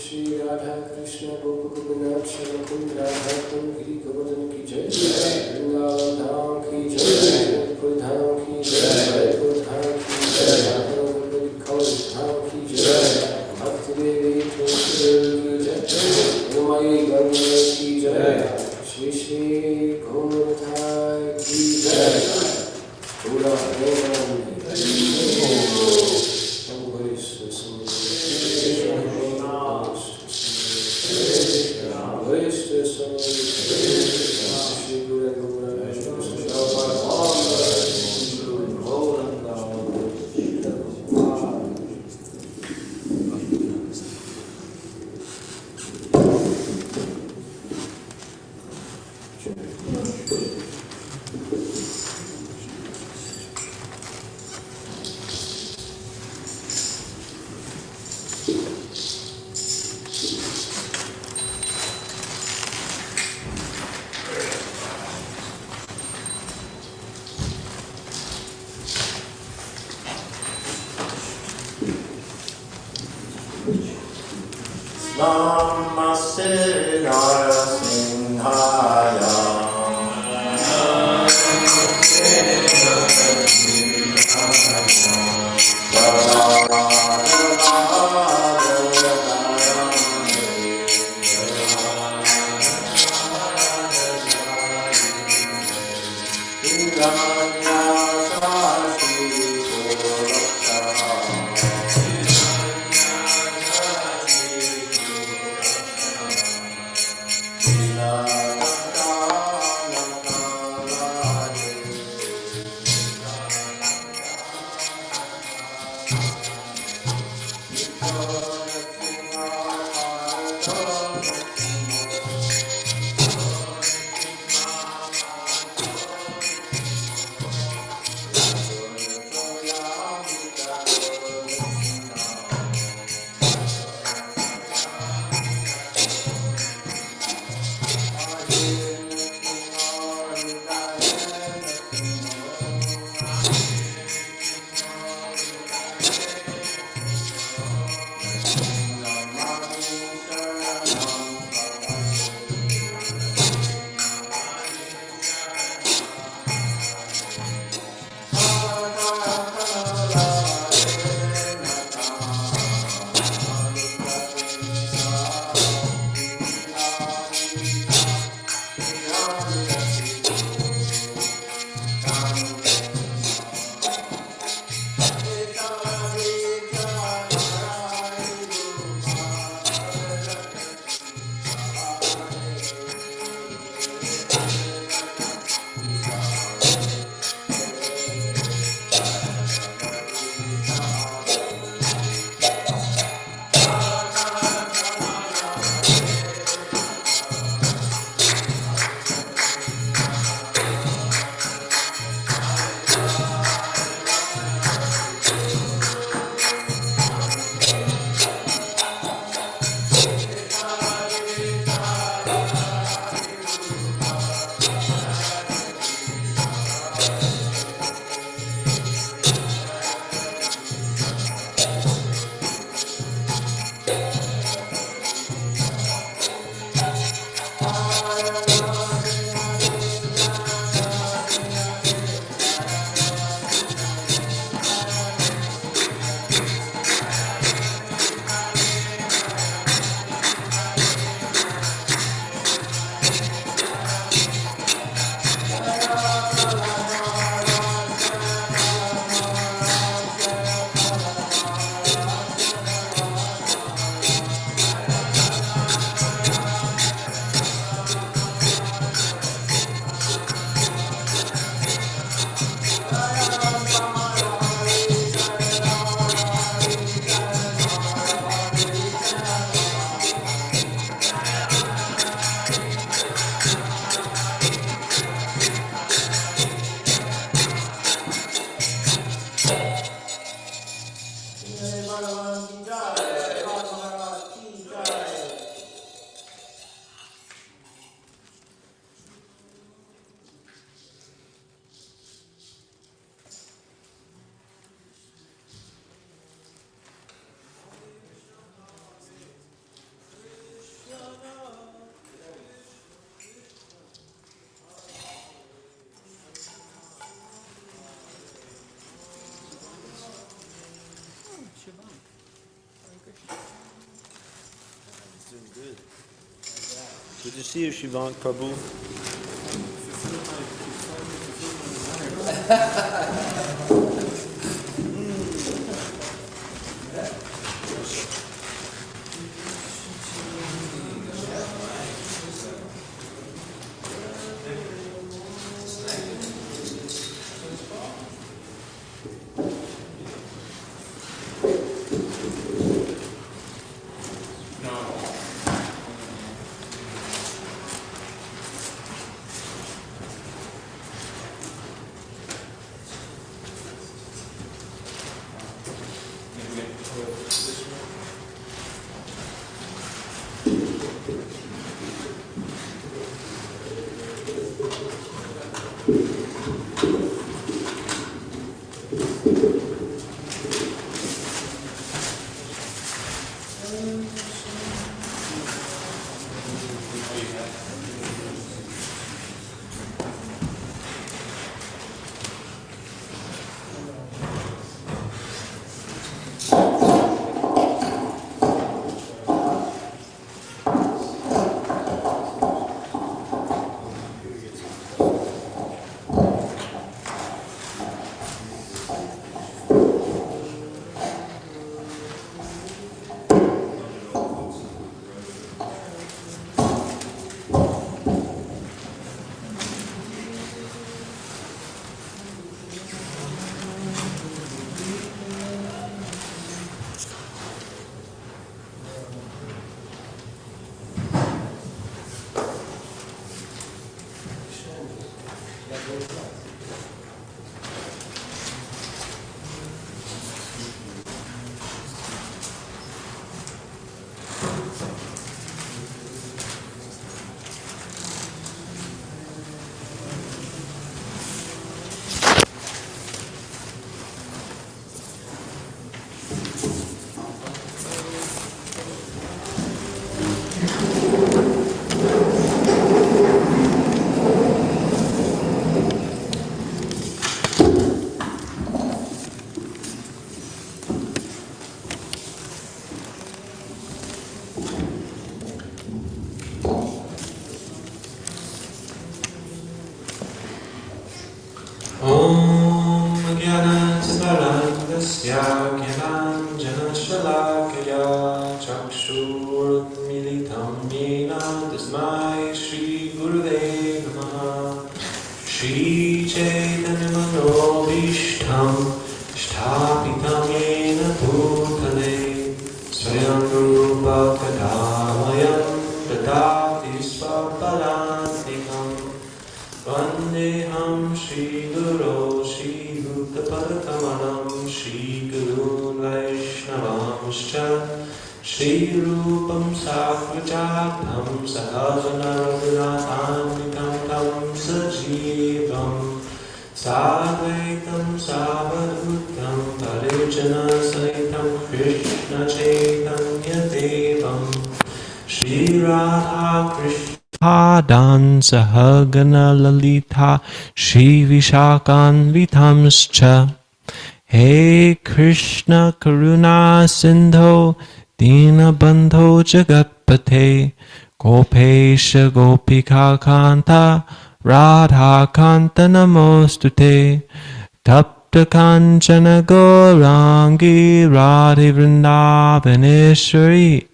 Shri Radha Krishna Gopakupinath Shalakum Radha Kum Giri Govardhan Ki Jai Vrindavan Dham Ki Jai Pur Dham Ki Jai Pur Dham Ki Jai Radha Dham Ki Jai Bhakti Devi Tulsi Ki Jai Umay Ganga Ki Jai Shri Shri Gaurathai Ki Jai Pura Premanand Namaste Narasimhaya Good to see you, Shivank Prabhu. Om Jnanatimarandasya Jnananjanashalakaya Chakshurmilitam Yena Tasmai Shri Gurave Namaha Shri Chaitanya Manobishtam Shtapitam Yena Bhutale Swayam Rupa Kadamayam Dadati Swapadantikam Vandeham Shri Guru Shri Bhutapadakamam Shri Guru Vaishnavam Shri Rupam Sakrajatam Sahajana Raghunatham Tam Sajivam Sadvaitam Savadhutam Parijana Saitam Krishna Chaitanya Devam Shri Radha Krishna Padan Sahagana Lalita Shri Vishakan Vitamscha Hey Krishna Karuna Sindho Dina Bandho Jagatpate Gopesha Gopika Kanta Radha Kanta Namostute Tapta Kanchana Gaurangi Radhi Vrindavaneshwari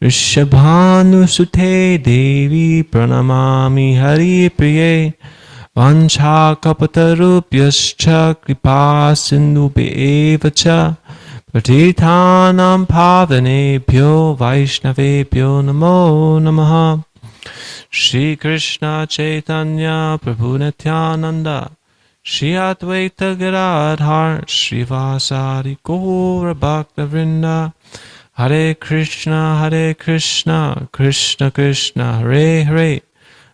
Rishabhanusute Devi Pranamami Hari Priye Vancha Kapatarupyascha Kripa Sindhubhyevacha Patitanam Pavanebhyo Vaishnavebhyo Namo Namaha Shri Krishna Chaitanya Prabhu Nityananda Shri Advaita Gadadhar Shri Vasari Gaura Bhakta Vrinda Hare Krishna Krishna Krishna Hare Hare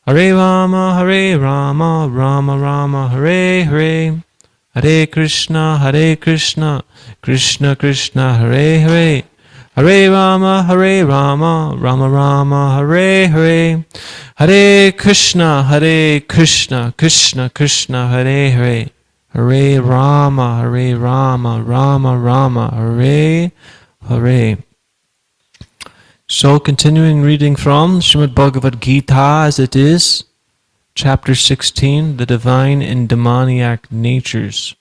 Hare Rama, Rama Rama, Hare Hare. Hare Krishna, Krishna Krishna, Hare Hare. Hare Rama, Rama Rama, Hare Hare. Hare Krishna, Krishna Krishna, Hare Hare. Hare Rama, Rama Rama, Hare Hare. So continuing reading from Srimad Bhagavad Gita as it is, chapter 16, the divine and demoniac natures.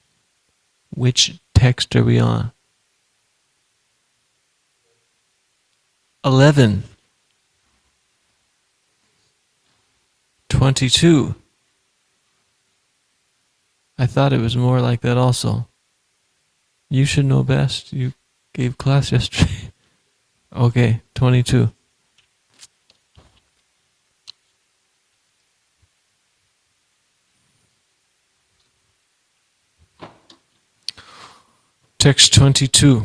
Which text are we on? 11. 22. I thought it was more like that also. You should know best. You gave class yesterday. Okay, 22. Text 22.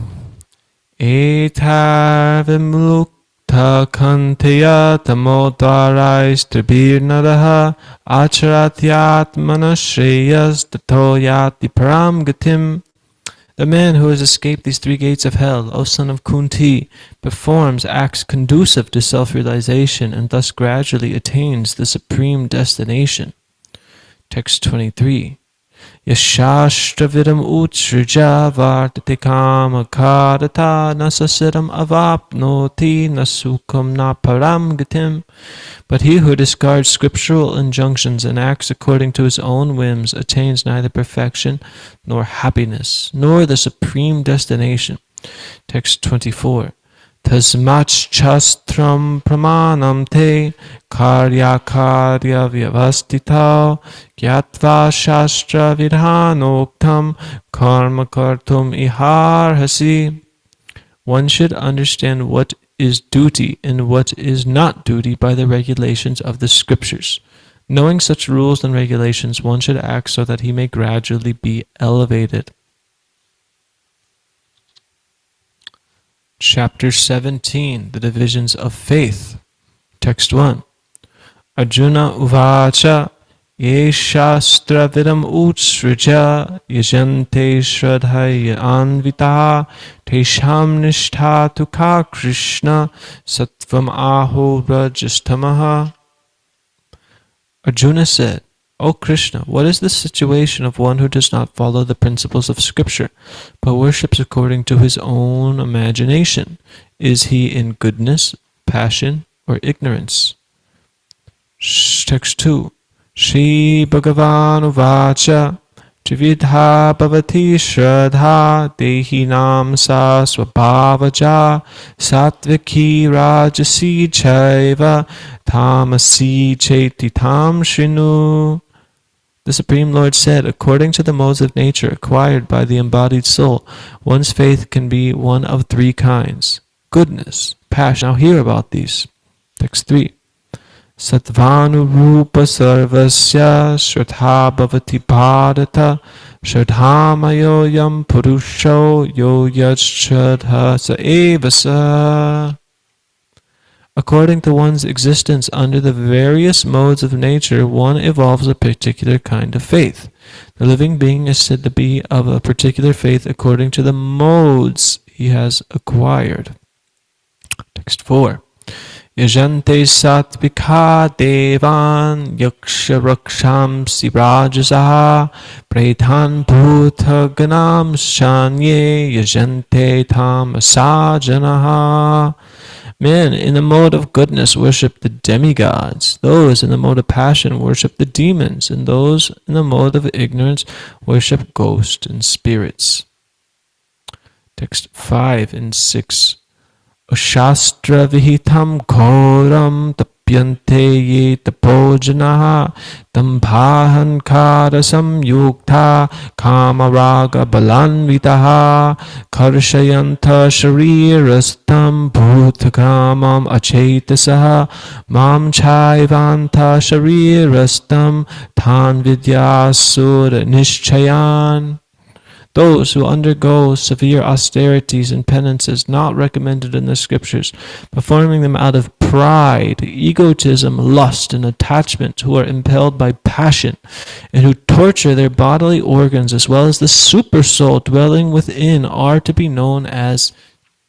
Etar vimlukta kanteya tamodvarais naraha acharatyat manashreyas tatoyati param gatim. The man who has escaped these three gates of hell, O son of Kunti, performs acts conducive to self-realization and thus gradually attains the supreme destination. Text 23. Yashashtravidam utsrija vartate kama karata nasasiram avapnoti nasukam na param gatim. But he who discards scriptural injunctions and acts according to his own whims attains neither perfection nor happiness, nor the supreme destination. Text 24. Tasmachchastram pramanam te karya vyavastitao gyatva shastra vidhanoktam karma kartum iharhasi. One should understand what is duty and what is not duty by the regulations of the scriptures. Knowing such rules and regulations, one should act so that he may gradually be elevated. Chapter 17, the divisions of faith. Text 1. Arjuna uvacha ye shastra vidam utsrija yajante shradhaya anvitaha tesham nishtha tukha Krishna sattvam aho rajastamaha. Arjuna said, O Krishna, what is the situation of one who does not follow the principles of scripture, but worships according to his own imagination? Is he in goodness, passion, or ignorance? Text 2. Shri Bhagavan Uvacha Trividha bhavati shraddha dehinam sa swabhavaja satviki rajasi chaiva tamasi chetitam shrinu. The Supreme Lord said, according to the modes of nature acquired by the embodied soul, one's faith can be one of three kinds: goodness, passion. Now hear about these. Text 3. Sattvanurupa sarvasya shraddha bhavati bharata shraddhamayoyam purusho yo yat shraddha sa eva sa. According to one's existence under the various modes of nature, one evolves a particular kind of faith. The living being is said to be of a particular faith according to the modes he has acquired. Text 4. Yajante satvika devan yaksha rakshamsi rajasaha pretan bhuta ganam shanye yajante tamasajanaha. Men in the mode of goodness worship the demigods. Those in the mode of passion worship the demons. And those in the mode of ignorance worship ghosts and spirits. Text 5 and 6. Shastra vihitam ghoram tapyante ye tapojanaha tambhahankara samyukta kamaraga balanvitaha karshayanta sharirastam bhutakamam achetasaha mam chaivanta sharirastam tan vidyasura nishchayan. Those who undergo severe austerities and penances not recommended in the scriptures, performing them out of pride, egotism, lust, and attachment, who are impelled by passion, and who torture their bodily organs as well as the super soul dwelling within, are to be known as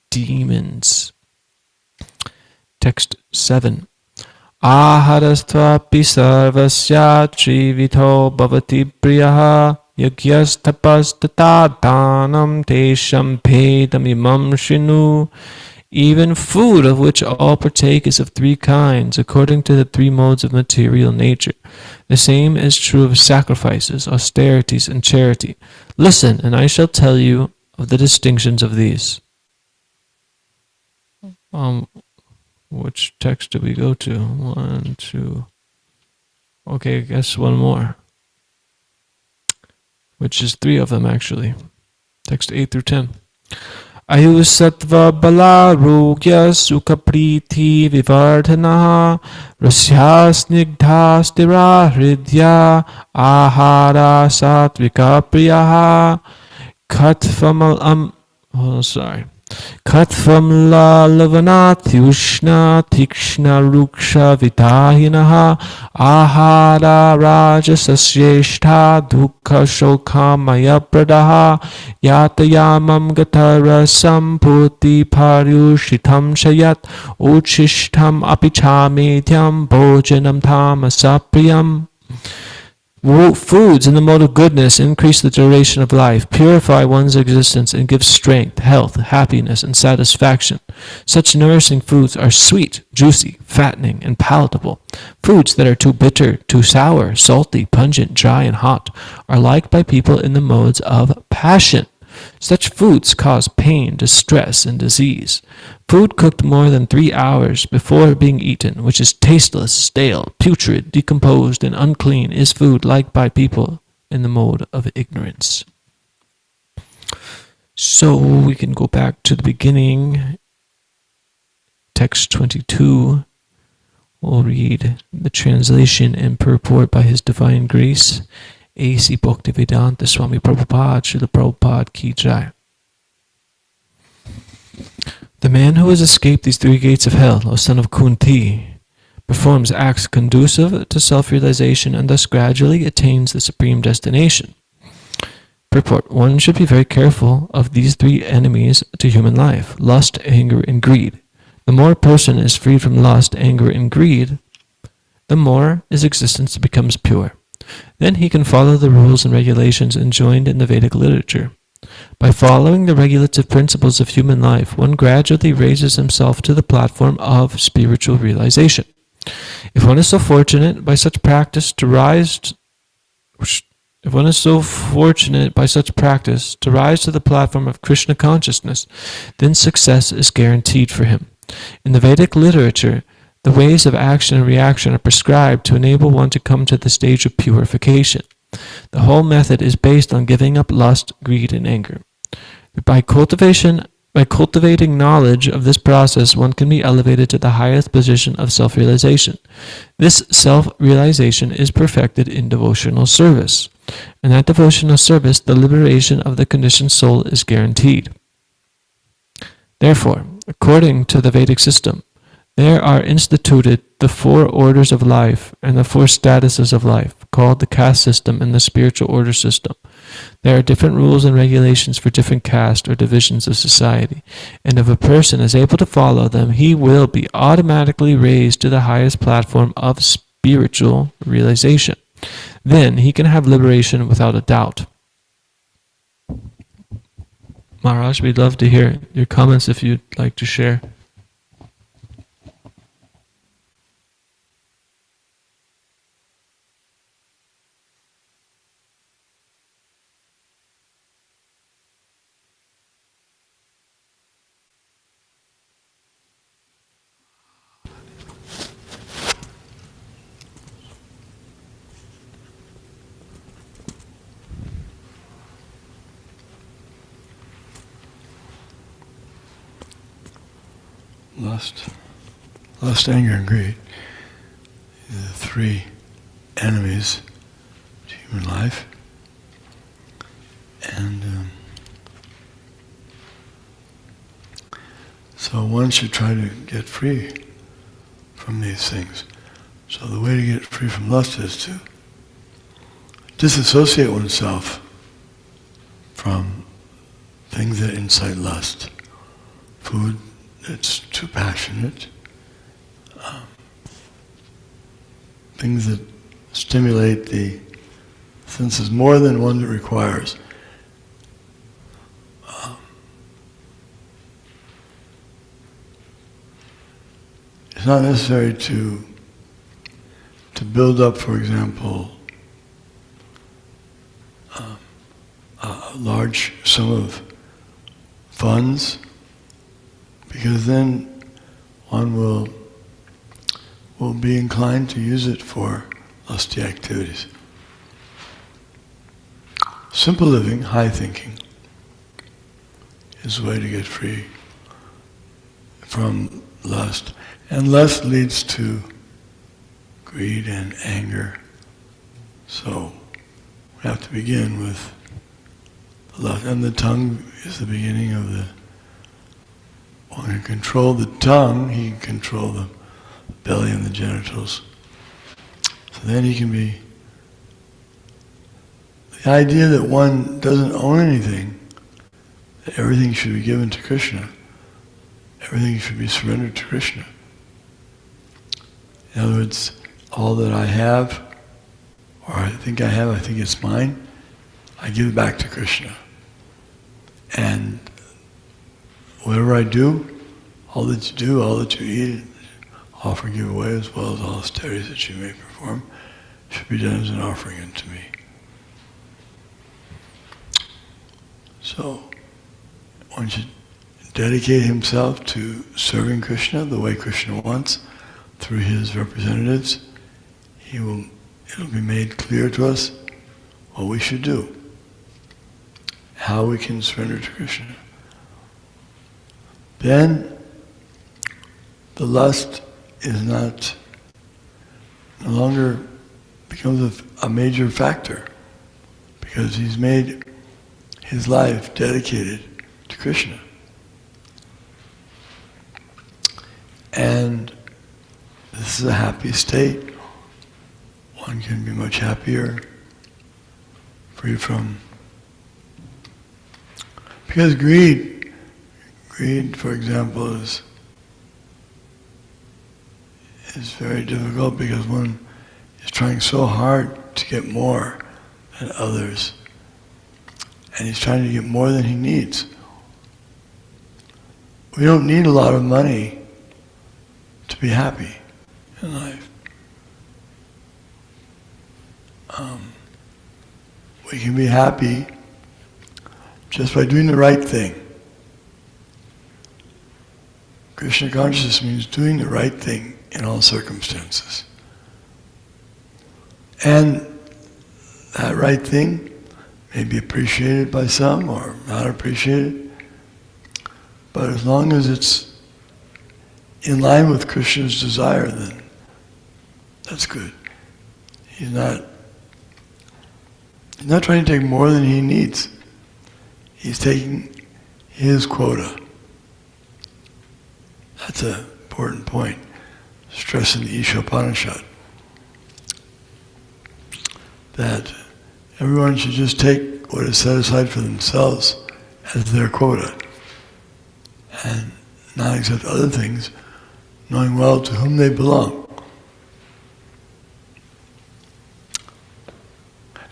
demons. Text 7. Aharastvapi sarvasya trivito bhavati priyaha yagyas tapas tata danam tesham pedamimam shinu. Even food of which all partake is of three kinds, according to the three modes of material nature. The same is true of sacrifices, austerities, and charity. Listen, and I shall tell you of the distinctions of these. Which text did we go to? 1, 2. Okay, I guess one more. Which is 3 of them actually. Text 8 through 10. Ayu sattva bala rogya sukha priti vivardhanaha rasya snigdha stira hridya ahara satvika priyaha Katvam la lavanati ushna tikshna ruksha vitahinaha ahara rajasasyeshtha dukha shokha maya pradaha yatayamam gatarasam puti paryushitam shayat uchishtam apichamedhyam bhojanam tamasapriyam. Foods in the mode of goodness increase the duration of life, purify one's existence, and give strength, health, happiness, and satisfaction. Such nourishing foods are sweet, juicy, fattening, and palatable. Foods that are too bitter, too sour, salty, pungent, dry, and hot are liked by people in the modes of passion. Such foods cause pain, distress, and disease. Food cooked more than 3 hours before being eaten, which is tasteless, stale, putrid, decomposed, and unclean, is food liked by people in the mode of ignorance. So we can go back to the beginning. Text 22. We'll read the translation and purport by His Divine Grace, A.C. Bhaktivedanta Swami Prabhupada, Srila Prabhupada Ki Jai. The man who has escaped these 3 gates of hell, O son of Kunti, performs acts conducive to self-realization and thus gradually attains the supreme destination. Purport. One should be very careful of these 3 enemies to human life: lust, anger, and greed. The more a person is freed from lust, anger, and greed, the more his existence becomes pure. Then he can follow the rules and regulations enjoined in the Vedic literature. By following the regulative principles of human life, one gradually raises himself to the platform of spiritual realization. If one is so fortunate by such practice to rise If one is so fortunate by such practice to rise to the platform of Krishna consciousness, then success is guaranteed for him. In the Vedic literature, the ways of action and reaction are prescribed to enable one to come to the stage of purification. The whole method is based on giving up lust, greed, and anger. By cultivating knowledge of this process, one can be elevated to the highest position of self-realization. This self-realization is perfected in devotional service. In that devotional service, the liberation of the conditioned soul is guaranteed. Therefore, according to the Vedic system, there are instituted the 4 orders of life and the 4 statuses of life, called the caste system and the spiritual order system. There are different rules and regulations for different castes or divisions of society, and if a person is able to follow them, he will be automatically raised to the highest platform of spiritual realization. Then he can have liberation without a doubt. Maharaj, we'd love to hear your comments if you'd like to share. Lust, anger, and greed, the 3 enemies to human life. And so one should try to get free from these things. So the way to get free from lust is to disassociate oneself from things that incite lust. Food that's too passionate, things that stimulate the senses more than one requires. It's not necessary to build up, for example, a large sum of funds, because then one will be inclined to use it for lusty activities. Simple living, high thinking, is the way to get free from lust. And lust leads to greed and anger. So we have to begin with lust. And the tongue is the beginning of the... One can control the tongue, he can control the belly and the genitals. So then he can be... The idea that one doesn't own anything, that everything should be given to Krishna, everything should be surrendered to Krishna. In other words, all that I have, or I think it's mine, I give it back to Krishna. And whatever I do, all that you eat, offer, give away, as well as all austerities that you may perform, should be done as an offering unto me. So, one should dedicate himself to serving Krishna the way Krishna wants, through his representatives. It'll be made clear to us what we should do, how we can surrender to Krishna. Then the lust is no longer becomes a major factor, because he's made his life dedicated to Krishna. And this is a happy state. One can be much happier, free from... Because greed, for example, is very difficult, because one is trying so hard to get more than others. And he's trying to get more than he needs. We don't need a lot of money to be happy in life. we can be happy just by doing the right thing. Krishna consciousness means doing the right thing in all circumstances. And that right thing may be appreciated by some or not appreciated, but as long as it's in line with Krishna's desire, then that's good. He's not trying to take more than he needs. He's taking his quota. That's an important point, stressed in the Ishopanishad, that everyone should just take what is set aside for themselves as their quota, and not accept other things, knowing well to whom they belong.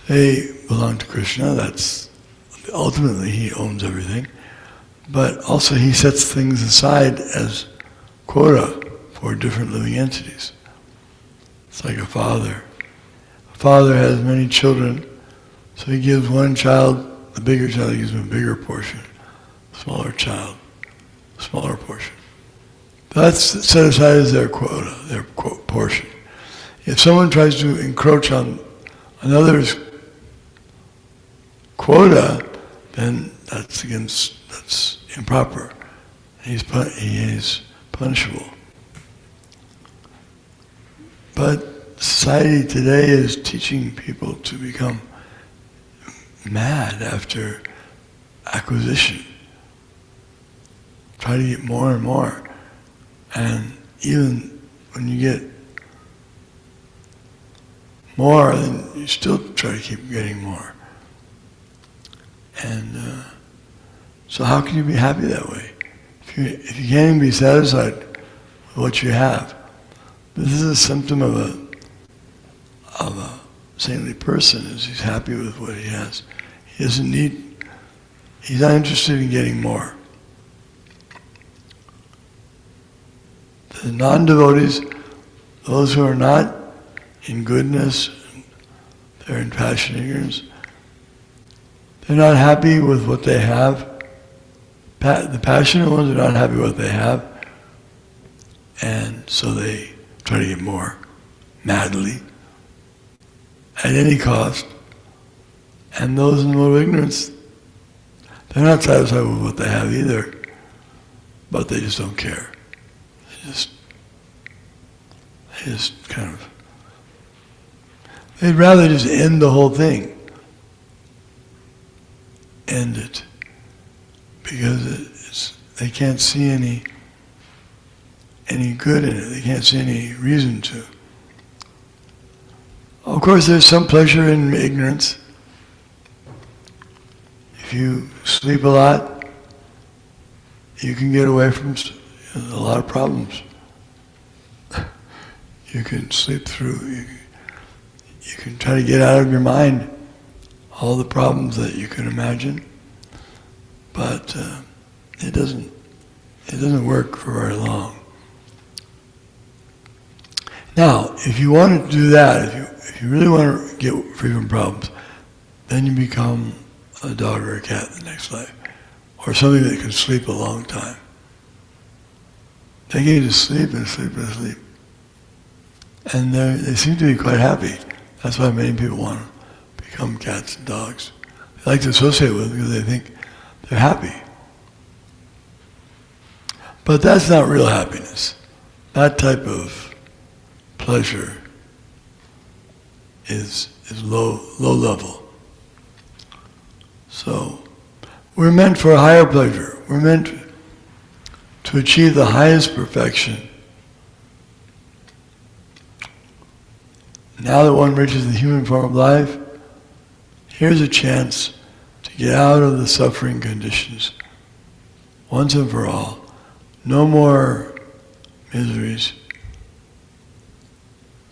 They belong to Krishna, that's ultimately he owns everything, but also he sets things aside as quota for different living entities. It's like a father. A father has many children, so he gives one child, the bigger child, he gives him a bigger portion, smaller child, smaller portion. That's set aside as their quota, their portion. If someone tries to encroach on another's quota, then that's improper. He is punishable. But society today is teaching people to become mad after acquisition. Try to get more and more. And even when you get more, then you still try to keep getting more. And so how can you be happy that way? If you can't even be satisfied with what you have, this is a symptom of a saintly person, is he's happy with what he has. He's not interested in getting more. The non-devotees, those who are not in goodness, they're in passion and ignorance, they're not happy with what they have. The passionate ones are not happy with what they have, and so they try to get more, madly, at any cost. And those in the mode of ignorance, they're not satisfied with what they have either, but they just don't care. They just kind of, they'd rather just end the whole thing. End it. Because they can't see any good in it. They can't see any reason to. Of course, there's some pleasure in ignorance. If you sleep a lot, you can get away from a lot of problems. You can sleep through, you can try to get out of your mind all the problems that you can imagine, but it doesn't work for very long. Now, if you want to do that, if you really want to get free from problems, then you become a dog or a cat in the next life, or something that can sleep a long time. They can just sleep and sleep and sleep. And they seem to be quite happy. That's why many people want to become cats and dogs. They like to associate with them because they think they're happy. But that's not real happiness. That type of pleasure is low level. So we're meant for a higher pleasure. We're meant to achieve the highest perfection. Now that one reaches the human form of life, here's a chance to get out of the suffering conditions once and for all. No more miseries.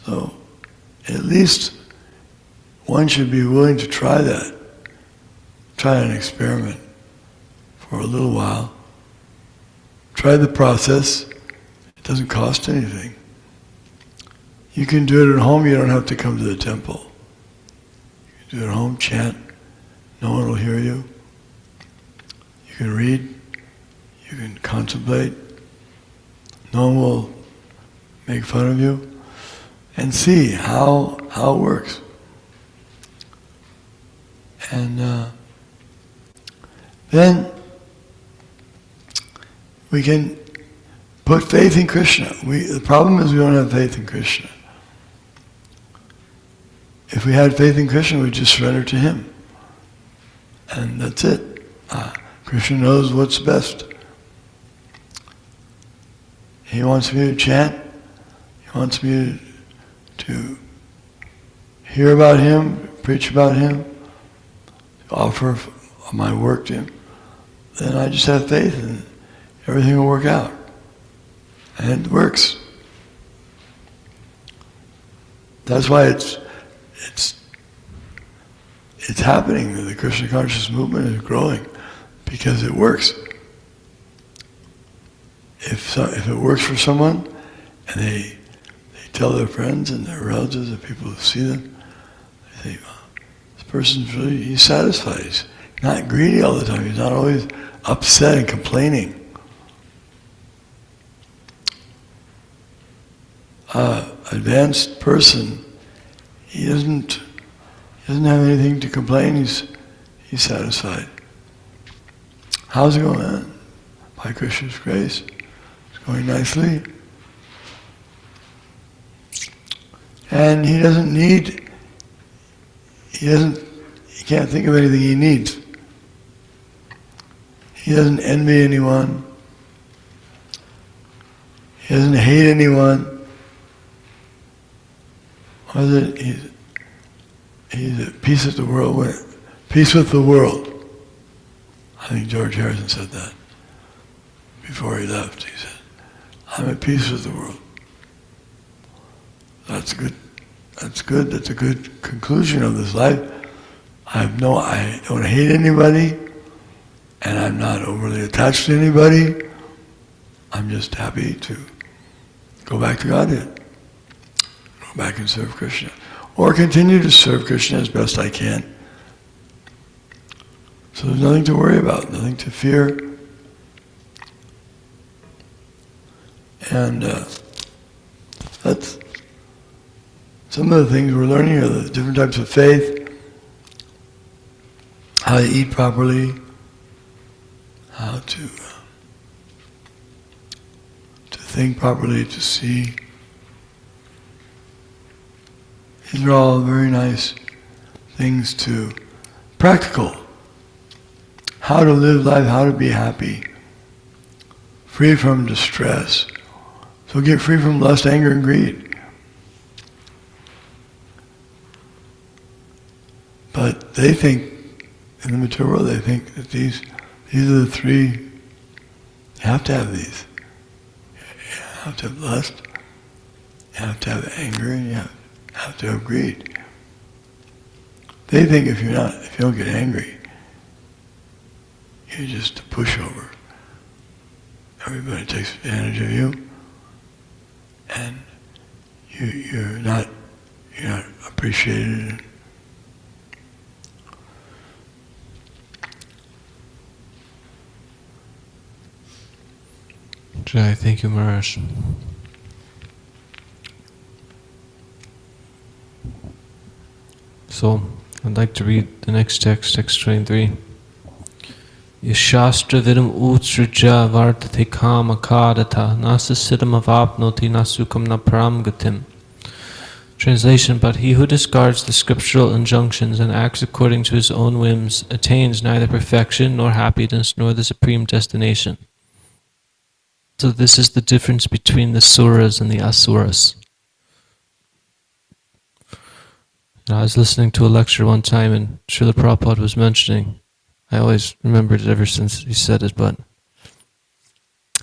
So at least one should be willing to try that. Try an experiment for a little while. Try the process. It doesn't cost anything. You can do it at home, you don't have to come to the temple. You can do it at home, chant No one will hear you. You can read. You can contemplate. No one will make fun of you. And see how it works. And then we can put faith in Krishna. The problem is we don't have faith in Krishna. If we had faith in Krishna, we'd just surrender to Him. And that's it. Krishna knows what's best. He wants me to chant. He wants me to hear about Him, preach about Him, offer my work to Him. Then I just have faith and everything will work out. And it works. That's why it's happening. The Krishna conscious movement is growing because it works. If it works for someone, and they tell their friends and their relatives and people who see them, they think, oh, this person's he's satisfied. He's not greedy all the time. He's not always upset and complaining. Advanced person, he doesn't have anything to complain. He's satisfied. How's it going on? By Krishna's grace, it's going nicely. And he can't think of anything he needs. He doesn't envy anyone. He doesn't hate anyone. He's at peace with the world. Peace with the world. I think George Harrison said that before he left. He said, I'm at peace with the world. That's good. That's good. That's a good conclusion of this life. I don't hate anybody, and I'm not overly attached to anybody. I'm just happy to go back to Godhead. Go back and serve Krishna. Or continue to serve Krishna as best I can. So there's nothing to worry about, nothing to fear. And that's some of the things we're learning are the different types of faith, how to eat properly, how to think properly, to see. These are all very nice things to practical. How to live life, how to be happy, free from distress. So get free from lust, anger, and greed. But they think, in the material world, they think that these are the three, you have to have these. You have to have lust, you have to have anger, and you have to have greed. They think if you don't get angry, you're just a pushover. Everybody takes advantage of you, and you're not appreciated. Jai, thank you, Maharaj. So, I'd like to read the next text, text 23. Yashastra vidam utsraja vartate kama kadata nasasiddham avapnoti nasukam na paramgatim. Translation, but he who discards the scriptural injunctions and acts according to his own whims attains neither perfection nor happiness nor the supreme destination. So this is the difference between the suras and the asuras. I was listening to a lecture one time and Srila Prabhupada was mentioning, I always remembered it ever since he said it, but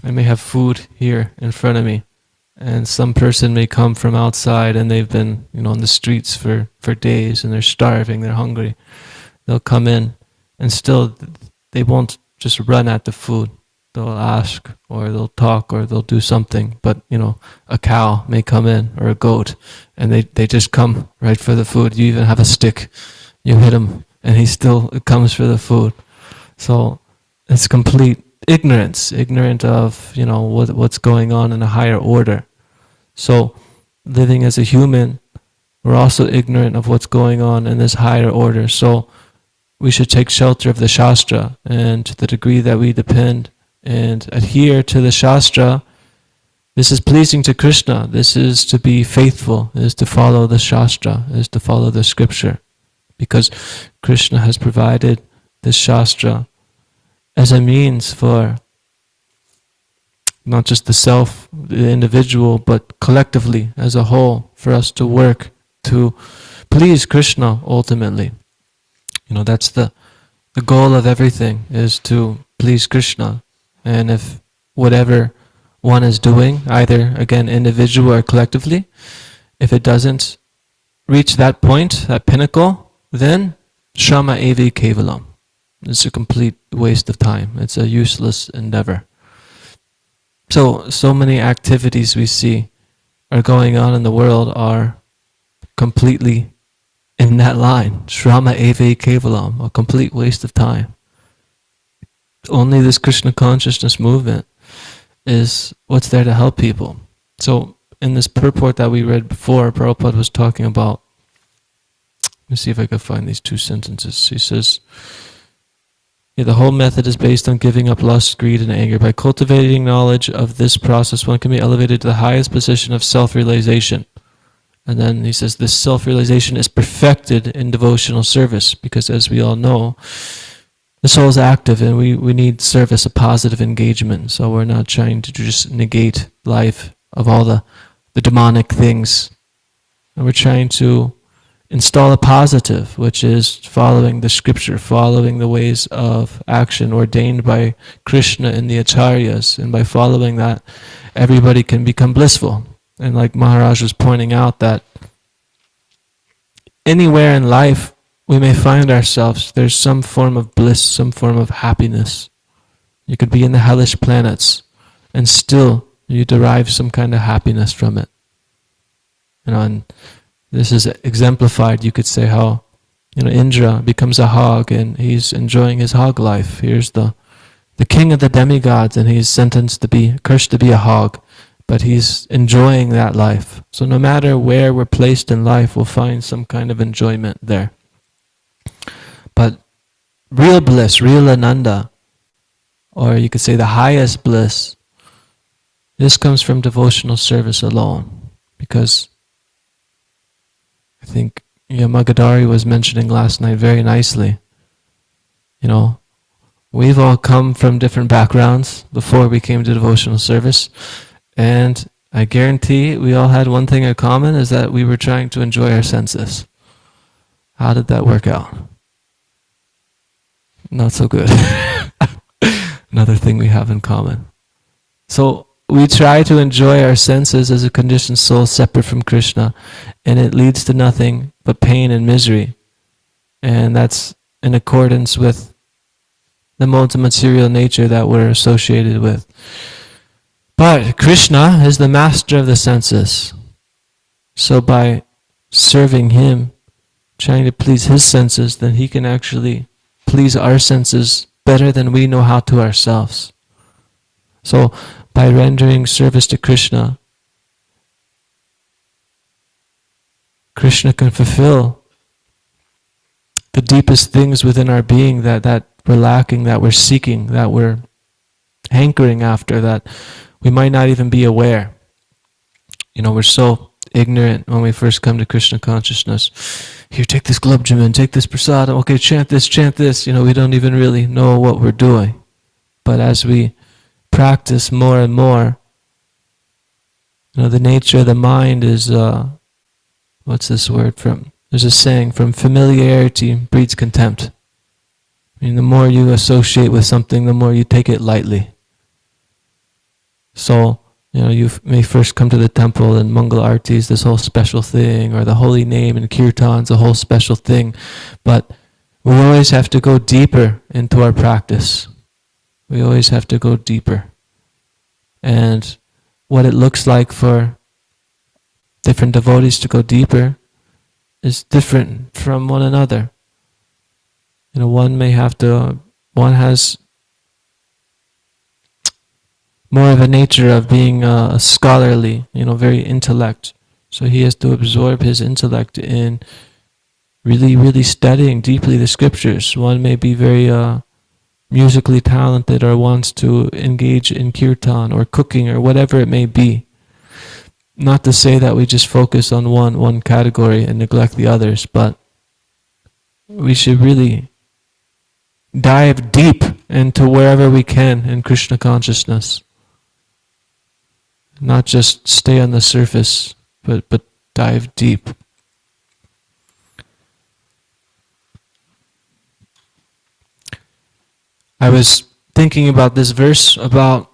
I may have food here in front of me and some person may come from outside and they've been, on the streets for days and they're starving, they're hungry. They'll come in and still they won't just run at the food. They'll ask or they'll talk or they'll do something, but a cow may come in or a goat and they just come right for the food. You even have a stick, you hit them and he still comes for the food. So it's complete ignorance, ignorant of what's going on in a higher order. So living as a human, we're also ignorant of what's going on in this higher order. So we should take shelter of the Shastra, and to the degree that we depend and adhere to the Shastra, this is pleasing to Krishna. This is to be faithful, is to follow the Shastra, is to follow the scripture. Because Krishna has provided the Shastra as a means for not just the self, the individual, but collectively as a whole, for us to work to please Krishna ultimately. That's the goal of everything, is to please Krishna. And if whatever one is doing, either again individual or collectively, if it doesn't reach that point, that pinnacle, then shrama evi kevalam. It's a complete waste of time. It's a useless endeavor. So many activities we see are going on in the world are completely in that line. Shrama evi kevalam, a complete waste of time. Only this Krishna consciousness movement is what's there to help people. So in this purport that we read before, Prabhupada was talking about, let me see if I can find these two sentences. He says, the whole method is based on giving up lust, greed, and anger. By cultivating knowledge of this process, one can be elevated to the highest position of self-realization. And then he says, this self-realization is perfected in devotional service, because as we all know, the soul is active and we need service, a positive engagement. So we're not trying to just negate life of all the demonic things. And we're trying to install a positive, which is following the scripture, following the ways of action ordained by Krishna and the acharyas. And by following that, everybody can become blissful. And like Maharaj was pointing out, that anywhere in life we may find ourselves, there's some form of bliss, some form of happiness. You could be in the hellish planets, and still you derive some kind of happiness from it. And this is exemplified, you could say, how Indra becomes a hog and he's enjoying his hog life. Here's the king of the demigods, and he's cursed to be a hog, but he's enjoying that life. So no matter where we're placed in life, we'll find some kind of enjoyment there. But real bliss, real ananda, or you could say the highest bliss, this comes from devotional service alone. Because I think Yamagadari was mentioning last night very nicely, we've all come from different backgrounds before we came to devotional service, and I guarantee we all had one thing in common, is that we were trying to enjoy our senses. How did that work out? Not so good. Another thing we have in common. So we try to enjoy our senses as a conditioned soul separate from Krishna, and it leads to nothing but pain and misery. And that's in accordance with the modes of material nature that we're associated with. But Krishna is the master of the senses. So by serving him, trying to please his senses, then he can actually please our senses better than we know how to ourselves. So by rendering service to Krishna, Krishna can fulfill the deepest things within our being that we're lacking, that we're seeking, that we're hankering after, that we might not even be aware. We're so ignorant when we first come to Krishna consciousness. Here, take this glub jamun, take this prasadam, okay, chant this. We don't even really know what we're doing. But as we practice more and more, the nature of the mind is, what's this word from? There's a saying, from familiarity breeds contempt. The more you associate with something, the more you take it lightly. So, you may first come to the temple and Mangal Arti is this whole special thing, or the holy name and Kirtan's a whole special thing. But we always have to go deeper into our practice. We always have to go deeper. And what it looks like for different devotees to go deeper is different from one another. one has more of a nature of being scholarly, very intellect. So he has to absorb his intellect in really, really studying deeply the scriptures. One may be very musically talented or wants to engage in kirtan or cooking or whatever it may be. Not to say that we just focus on one category and neglect the others, but we should really dive deep into wherever we can in Krishna consciousness. Not just stay on the surface, but dive deep. I was thinking about this verse I'll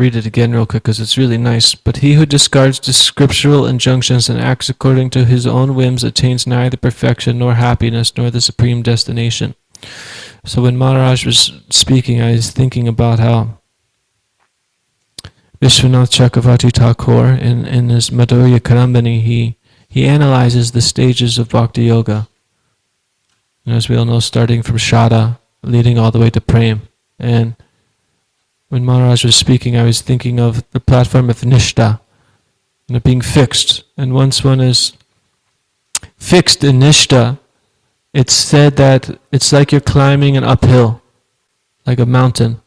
read it again real quick because it's really nice. But he who discards the scriptural injunctions and acts according to his own whims attains neither perfection nor happiness nor the supreme destination. So when Maharaj was speaking, I was thinking about how Vishwanath Chakravarti Thakur in his Madhurya Karambani, he analyzes the stages of Bhakti Yoga. As we all know, starting from Shraddha, leading all the way to Prem. And when Maharaj was speaking, I was thinking of the platform of Nishtha, being fixed. And once one is fixed in Nishtha, it's said that it's like you're climbing an uphill, like a mountain.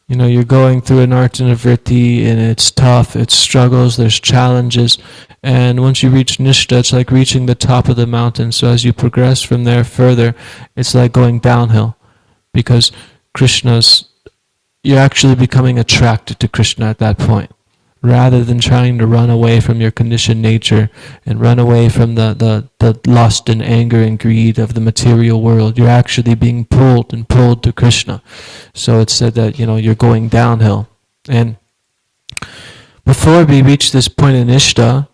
You're going through an artana vritti and it's tough, it's struggles, there's challenges. And once you reach Nishtha, it's like reaching the top of the mountain. So as you progress from there further, it's like going downhill. Because you're actually becoming attracted to Krishna at that point. Rather than trying to run away from your conditioned nature and run away from the lust and anger and greed of the material world, you're actually being pulled to Krishna. So it's said that, you're going downhill. And before we reach this point in Ishta,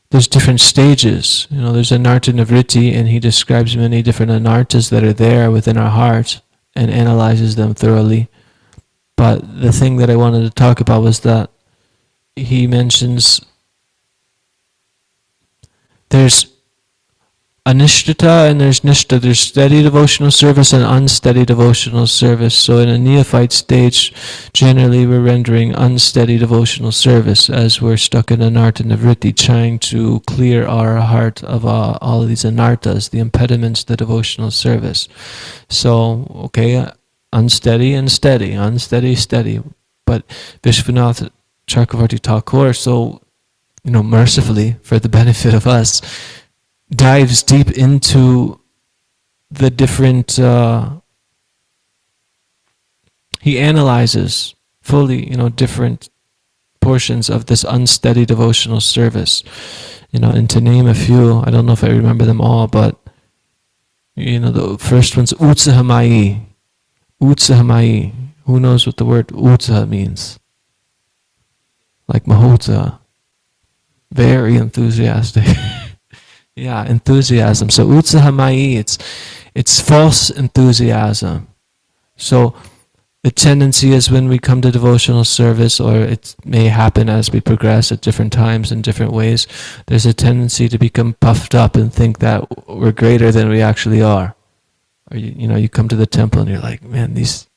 there's different stages. There's anartha nivritti, and he describes many different anarthas that are there within our heart and analyzes them thoroughly. But the thing that I wanted to talk about was that he mentions there's anishtata and there's nishtha. There's steady devotional service and unsteady devotional service. So in a neophyte stage, generally we're rendering unsteady devotional service as we're stuck in anartha nivritti, trying to clear our heart of all of these anarthas, the impediments to devotional service. So, unsteady and steady, unsteady, steady. But Vishwanath Chakravarti Thakur, so, mercifully, for the benefit of us, dives deep into the different, he analyzes fully, different portions of this unsteady devotional service. And to name a few, I don't know if I remember them all, but, the first one's Utsahamai. Utsahamai. Who knows what the word Utsaha means? Like Mahota. Very enthusiastic. Yeah, enthusiasm. So Utsahamai, it's false enthusiasm. So the tendency is when we come to devotional service, or it may happen as we progress at different times in different ways, there's a tendency to become puffed up and think that we're greater than we actually are. Or you come to the temple and you're like, man, these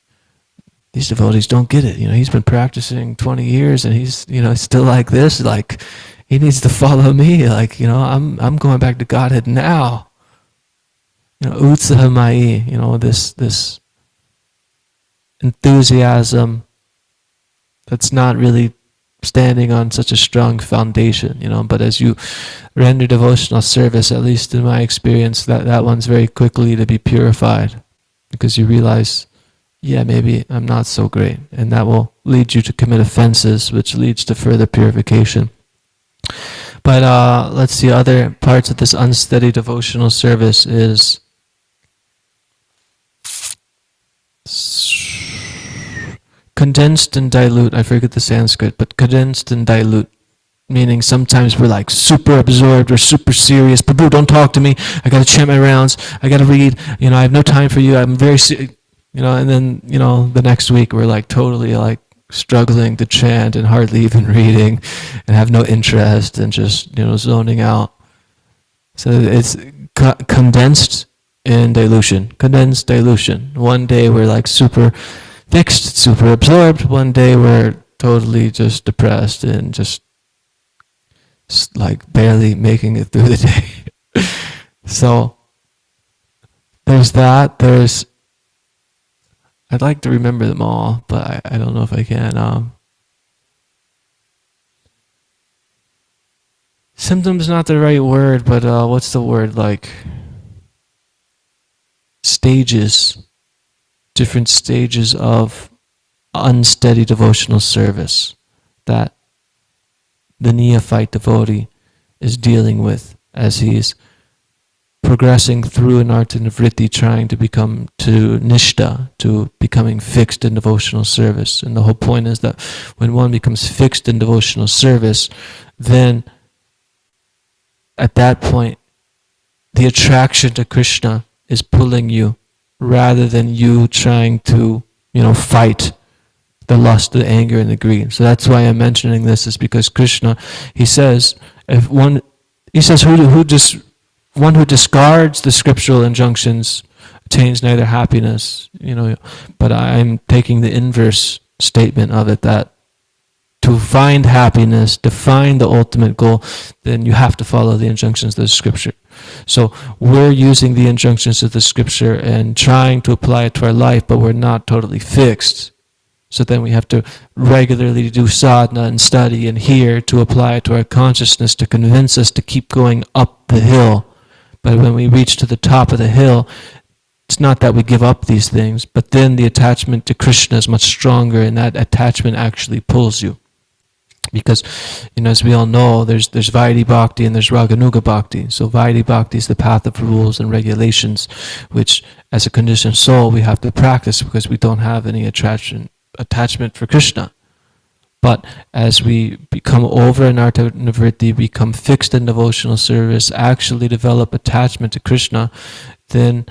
devotees don't get it. He's been practicing 20 years and he's, still like this. Like, he needs to follow me. Like, I'm going back to Godhead now. Utsahamai, this enthusiasm that's not really standing on such a strong foundation, but as you render devotional service, at least in my experience, that one's very quickly to be purified, because you realize, yeah, maybe I'm not so great, and that will lead you to commit offenses, which leads to further purification. But let's see, other parts of this unsteady devotional service is condensed and dilute. I forget the Sanskrit, but condensed and dilute. Meaning sometimes we're like super absorbed, we're super serious. Prabhu, don't talk to me. I gotta chant my rounds. I gotta read. I have no time for you. I'm very serious. And then, the next week we're like totally like struggling to chant and hardly even reading and have no interest and just, zoning out. So it's condensed in dilution, condensed dilution. One day we're like super fixed, super absorbed. One day we're totally just depressed and just like barely making it through the day. So there's that. I'd like to remember them all, but I don't know if I can. Symptom's not the right word, but what's the word? Like stages, different stages of unsteady devotional service that the neophyte devotee is dealing with as he's progressing through an artha nivritti, trying to become to nishta, to becoming fixed in devotional service. And the whole point is that when one becomes fixed in devotional service, then at that point, the attraction to Krishna is pulling you rather than you trying to, fight the lust, the anger, and the greed. So that's why I'm mentioning this, is because Krishna, he says, one who discards the scriptural injunctions attains neither happiness, but I'm taking the inverse statement of it, that to find happiness, to find the ultimate goal, then you have to follow the injunctions of the scripture. So we're using the injunctions of the scripture and trying to apply it to our life, but we're not totally fixed. So then we have to regularly do sadhana and study and hear to apply it to our consciousness to convince us to keep going up the hill. But when we reach to the top of the hill, it's not that we give up these things, but then the attachment to Krishna is much stronger, and that attachment actually pulls you. Because, as we all know, there's Vaidhi Bhakti and there's Raganuga Bhakti. So Vaidhi Bhakti is the path of rules and regulations, which as a conditioned soul we have to practice because we don't have any attachment for Krishna. But as we become over in artha nivritti, become fixed in devotional service, actually develop attachment to Krishna, then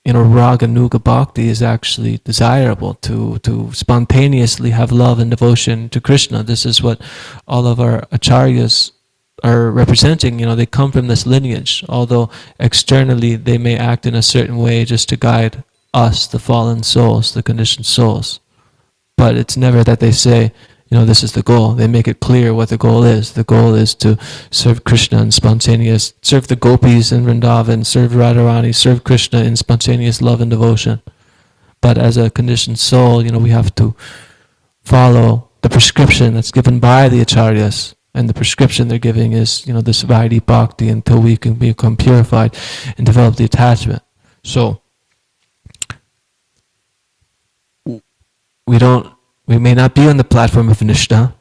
Raganuga Bhakti is actually desirable, to spontaneously have love and devotion to Krishna. This is what all of our acharyas are representing. They come from this lineage, although externally they may act in a certain way just to guide us, the fallen souls, the conditioned souls. But it's never that they say, this is the goal. They make it clear what the goal is. The goal is to serve Krishna in spontaneous, serve the gopis in Vrindavan, serve Radharani, serve Krishna in spontaneous love and devotion. But as a conditioned soul, we have to follow the prescription that's given by the acharyas. And the prescription they're giving is, this Vaidhi Bhakti, until we can become purified and develop the attachment. So, we may not be on the platform of Nishta,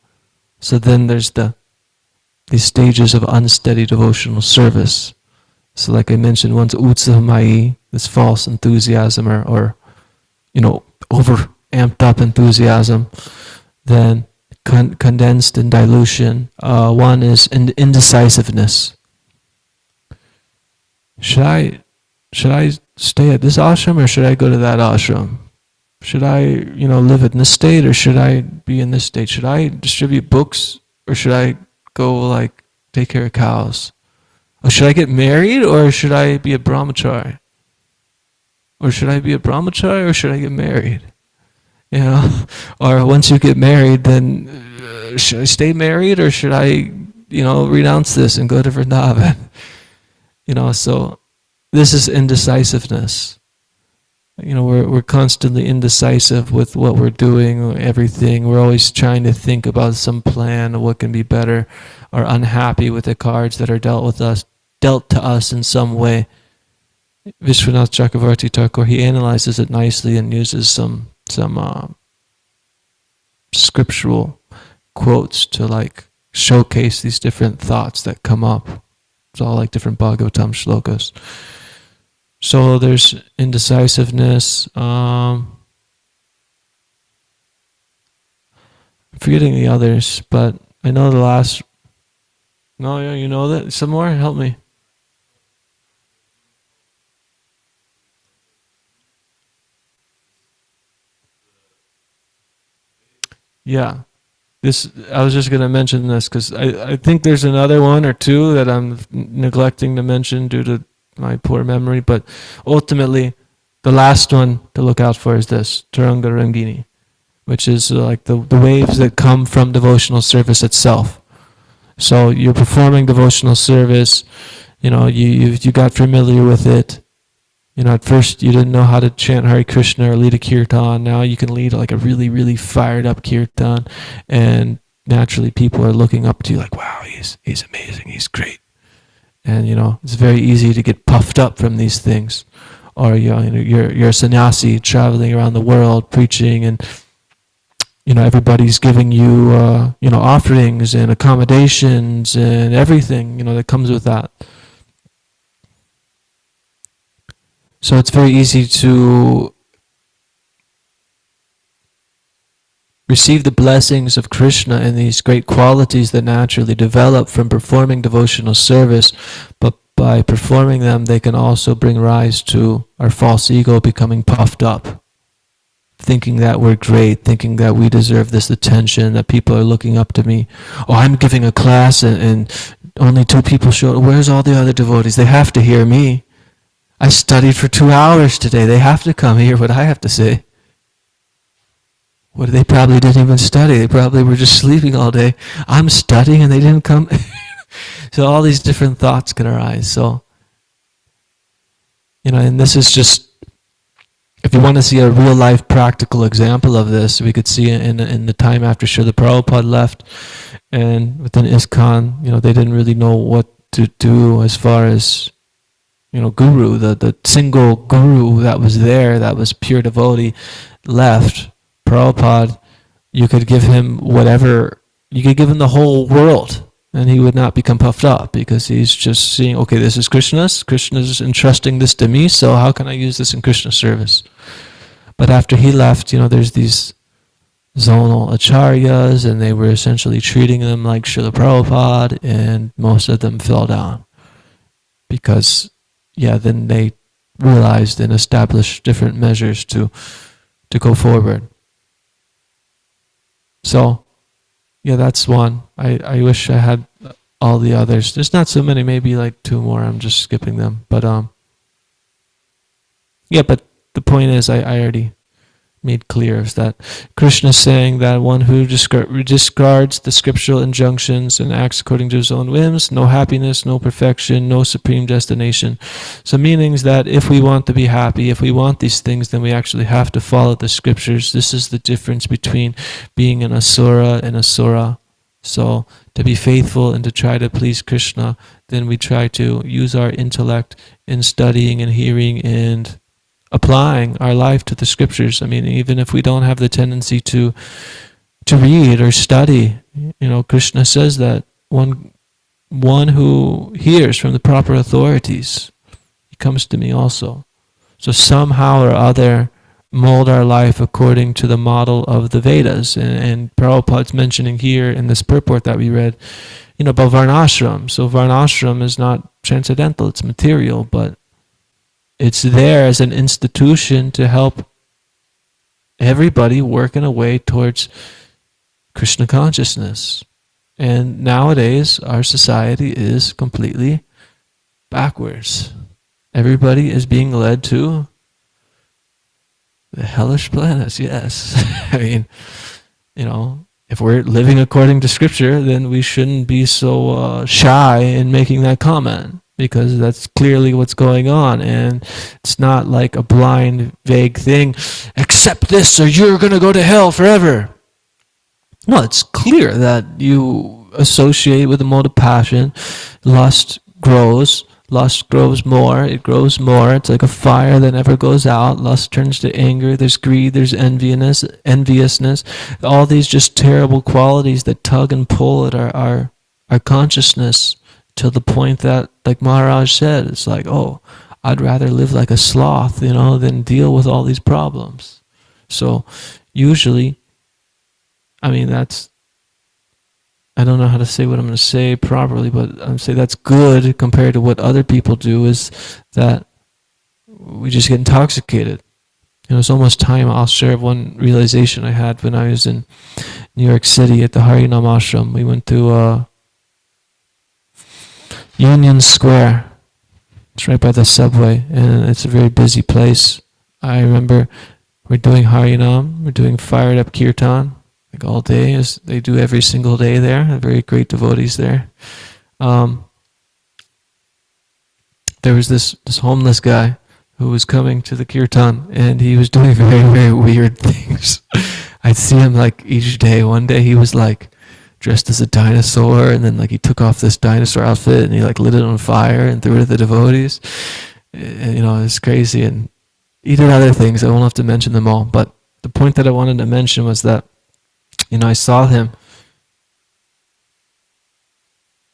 so then there's these stages of unsteady devotional service. So like I mentioned, once utsahamai, this false enthusiasm or over amped up enthusiasm, then condensed in dilution. One is indecisiveness. Should I stay at this ashram or should I go to that ashram? Should I, live in this state or should I be in this state? Should I distribute books or should I go take care of cows? Or should I get married or should I be a brahmachari? Or should I be a brahmachari or should I get married? Or once you get married, then should I stay married or should I, renounce this and go to Vrindavan? So this is indecisiveness. We're constantly indecisive with what we're doing, everything. We're always trying to think about some plan of what can be better, or unhappy with the cards that are dealt to us in some way. Vishwanath Chakravarti Thakur, he analyzes it nicely and uses some scriptural quotes to showcase these different thoughts that come up. It's all different Bhagavatam shlokas. So there's indecisiveness. I'm forgetting the others, but I know the last. No, yeah, you know that. Some more? Help me. Yeah. I was just going to mention this because I think there's another one or two that I'm neglecting to mention due to my poor memory, but ultimately, the last one to look out for is this, Taranga Rangini, which is like the waves that come from devotional service itself. So you're performing devotional service, you got familiar with it. At first you didn't know how to chant Hare Krishna or lead a kirtan. Now you can lead like a really, really fired up kirtan, and naturally people are looking up to you like, wow, he's amazing, he's great. And it's very easy to get puffed up from these things. Or you're a sannyasi traveling around the world preaching, and everybody's giving you offerings and accommodations and everything that comes with that. So it's very easy to receive the blessings of Krishna and these great qualities that naturally develop from performing devotional service, but by performing them, they can also bring rise to our false ego becoming puffed up, thinking that we're great, thinking that we deserve this attention, that people are looking up to me. Oh, I'm giving a class and only 2 people showed. Where's all the other devotees? They have to hear me. I studied for 2 hours today. They have to come hear what I have to say. Well, they probably didn't even study. They probably were just sleeping all day. I'm studying and they didn't come. So all these different thoughts can arise. So, and this is just, if you want to see a real life practical example of this, we could see in the time after Srila Prabhupada left, and within ISKCON, they didn't really know what to do as far as, guru, the single guru that was there, that was pure devotee, left. Prabhupada, you could give him whatever, you could give him the whole world, and he would not become puffed up, because he's just seeing, okay, this is Krishna's entrusting this to me, so how can I use this in Krishna service? But after he left, there's these zonal acharyas, and they were essentially treating them like Srila Prabhupada, and most of them fell down. Because, then they realized and established different measures to go forward. So, that's one. I wish I had all the others. There's not so many, maybe like 2 more. I'm just skipping them. But but the point is, I already made clear is that Krishna is saying that one who discards the scriptural injunctions and acts according to his own whims, no happiness, no perfection, no supreme destination. So meaning is that if we want to be happy, if we want these things, then we actually have to follow the scriptures. This is the difference between being an asura and asura. So to be faithful and to try to please Krishna, then we try to use our intellect in studying and hearing and applying our life to the scriptures. I mean, even if we don't have the tendency to read or study, Krishna says that one who hears from the proper authorities, he comes to me also. So somehow or other, mold our life according to the model of the Vedas. And Prabhupada's mentioning here in this purport that we read, about Varnashram. So Varnashram is not transcendental, it's material, but it's there as an institution to help everybody work in a way towards Krishna consciousness. And nowadays, our society is completely backwards. Everybody is being led to the hellish planets, yes. I mean, if we're living according to scripture, then we shouldn't be so shy in making that comment, because that's clearly what's going on, and it's not like a blind, vague thing, accept this or you're going to go to hell forever. No, it's clear that you associate with the mode of passion, lust grows more, it grows more, it's like a fire that never goes out, lust turns to anger, there's greed, there's enviousness, all these just terrible qualities that tug and pull at our consciousness, to the point that, like Maharaj said, it's like, oh, I'd rather live like a sloth, than deal with all these problems. So usually, I mean, I don't know how to say what I'm going to say properly, but I'm saying that's good compared to what other people do, is that we just get intoxicated. It's almost time. I'll share one realization I had when I was in New York City at the Harinam Ashram. We went to Union Square, It's right by the subway, and it's a very busy place. I remember we're doing Harinam, we're doing fired up kirtan, like all day, as they do every single day there. Very great devotees there. There was this homeless guy who was coming to the kirtan, and he was doing very, very weird things. I'd see him like each day. One day he was like dressed as a dinosaur, and then like he took off this dinosaur outfit and he like lit it on fire and threw it at the devotees. And, it's crazy. And he did other things. I won't have to mention them all. But the point that I wanted to mention was that, I saw him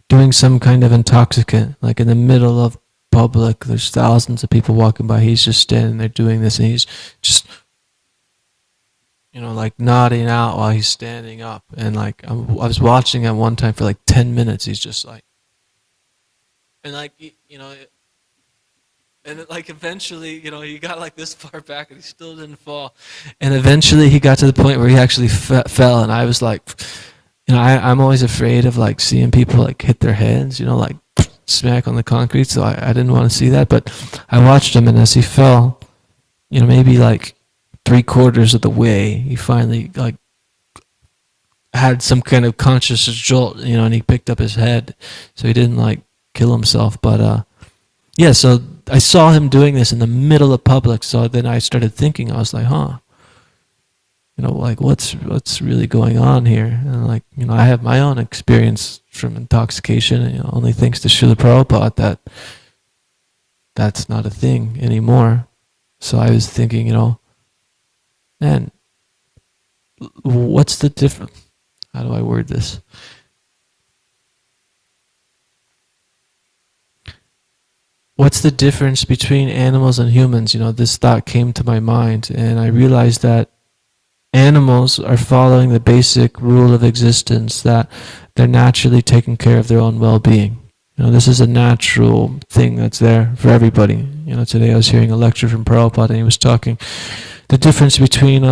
doing some kind of intoxicant, like in the middle of public. There's thousands of people walking by. He's just standing there doing this, and he's just, like nodding out while he's standing up. And like I was watching at one time for like 10 minutes. He's just like, and like and like eventually, he got like this far back and he still didn't fall. And eventually he got to the point where he actually fell. And I was like, I'm always afraid of like seeing people like hit their heads, like smack on the concrete. So I didn't want to see that. But I watched him, and as he fell, maybe like 3/4 of the way, he finally like had some kind of conscious jolt, and he picked up his head. So he didn't like kill himself. But yeah, so I saw him doing this in the middle of public. So then I started thinking, I was like, like what's really going on here? And like, I have my own experience from intoxication, and only thanks to Srila Prabhupada that's not a thing anymore. So I was thinking, man, what's the difference? How do I word this? What's the difference between animals and humans? This thought came to my mind, and I realized that animals are following the basic rule of existence, that they're naturally taking care of their own well-being. This is a natural thing that's there for everybody. Today I was hearing a lecture from Prabhupada, and he was talking the difference between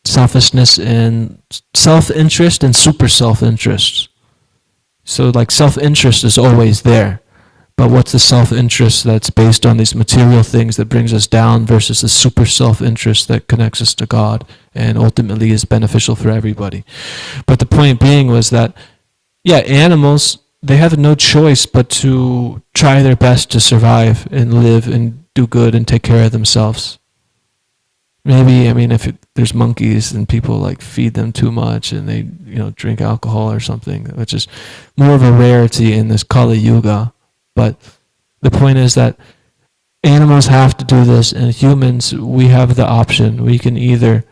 selfishness and self-interest and super self-interest. So like self-interest is always there. But what's the self-interest that's based on these material things that brings us down versus the super self-interest that connects us to God and ultimately is beneficial for everybody? But the point being was that, yeah, animals, they have no choice but to try their best to survive and live and do good and take care of themselves. Maybe, if there's monkeys and people like feed them too much and they, drink alcohol or something, which is more of a rarity in this Kali Yuga. But the point is that animals have to do this, and humans, we have the option. We can either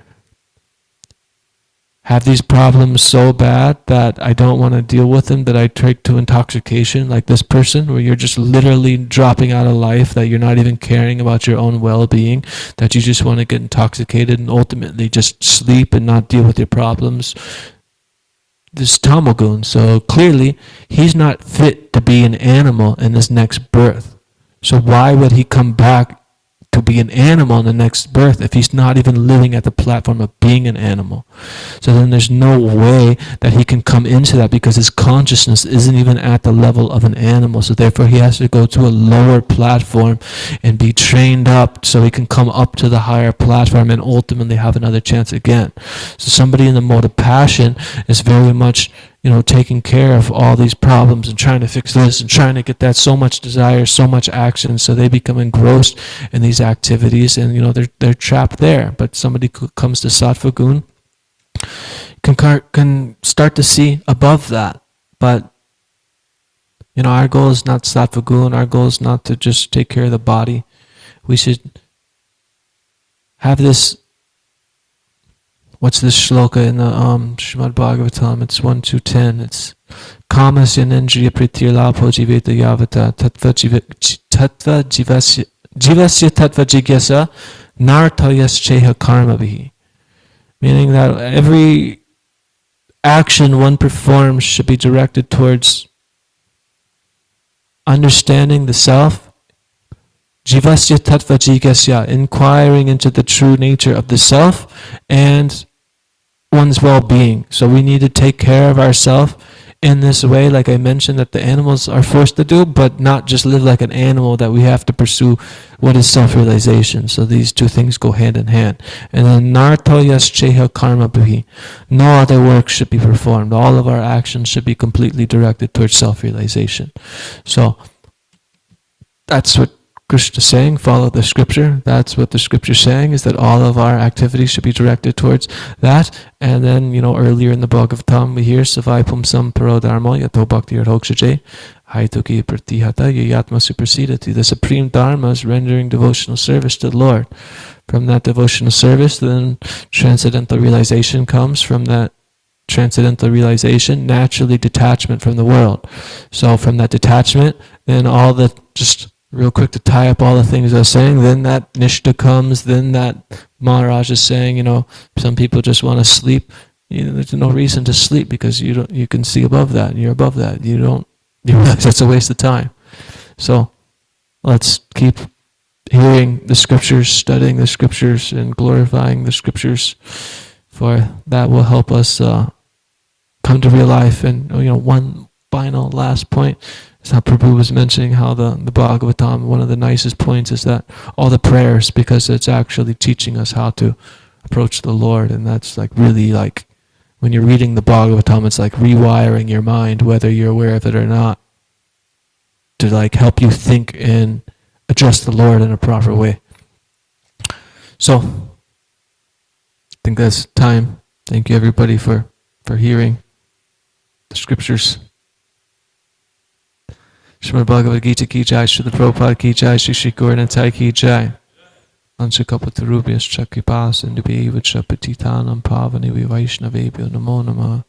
have these problems so bad that I don't want to deal with them, that I take to intoxication, like this person, where you're just literally dropping out of life, that you're not even caring about your own well-being, that you just want to get intoxicated and ultimately just sleep and not deal with your problems. This Tamagun, so clearly he's not fit to be an animal in his next birth. So why would he come back to be an animal in the next birth if he's not even living at the platform of being an animal? So then there's no way that he can come into that, because his consciousness isn't even at the level of an animal. So therefore he has to go to a lower platform and be trained up so he can come up to the higher platform and ultimately have another chance again. So somebody in the mode of passion is very much, taking care of all these problems and trying to fix this and trying to get that, so much desire, so much action, so they become engrossed in these activities, and they're trapped there. But somebody who comes to Sattva Gun can start to see above that. But our goal is not Sattva Gun. Our goal is not to just take care of the body. We should have this. What's this shloka in the Srimad Bhagavatam? It's 1-10. It's Kamasya nendriya pritirlapo jiveta yavata tattva jivasya tattva jigyasa nartayas cheha karma bihi. Meaning that every action one performs should be directed towards understanding the self, jivasya tattva jigyasya, inquiring into the true nature of the self and one's well-being. So we need to take care of ourselves in this way, like I mentioned, that the animals are forced to do, but not just live like an animal, that we have to pursue what is self-realization. So these two things go hand in hand. And then nartoyas cheha karma bhuhi. No other work should be performed. All of our actions should be completely directed towards self-realization. So that's what Krishna is saying, follow the scripture. That's what the scripture is saying, is that all of our activities should be directed towards that. And then, earlier in the Bhagavatam, we hear, Savai pumsam paro dharma yato bhakti arhokshaje haituki pratihata yayatma supersedati. The supreme dharma is rendering devotional service to the Lord. From that devotional service, then transcendental realization comes. From that transcendental realization, naturally detachment from the world. So from that detachment, then all the, just real quick to tie up all the things I was saying, then that nishta comes, then that Maharaj is saying, some people just want to sleep. There's no reason to sleep, because you can see above that, and you're above that. You realize that's a waste of time. So let's keep hearing the scriptures, studying the scriptures, and glorifying the scriptures, for that will help us come to real life. And one final last point is how Prabhu was mentioning how the Bhagavatam, one of the nicest points is that all the prayers, because it's actually teaching us how to approach the Lord. And that's really when you're reading the Bhagavatam, it's like rewiring your mind, whether you're aware of it or not, to help you think and address the Lord in a proper way. So I think that's time. Thank you everybody for hearing the scriptures. Srimad Bhagavad Gita ki jai, Srila Prabhupada ki jai, Shri Gauranatai ki jai. Anshakapatarubhyascha kripa sindhubheva cha patitanam pavane vaishnavebhyo namo namaha.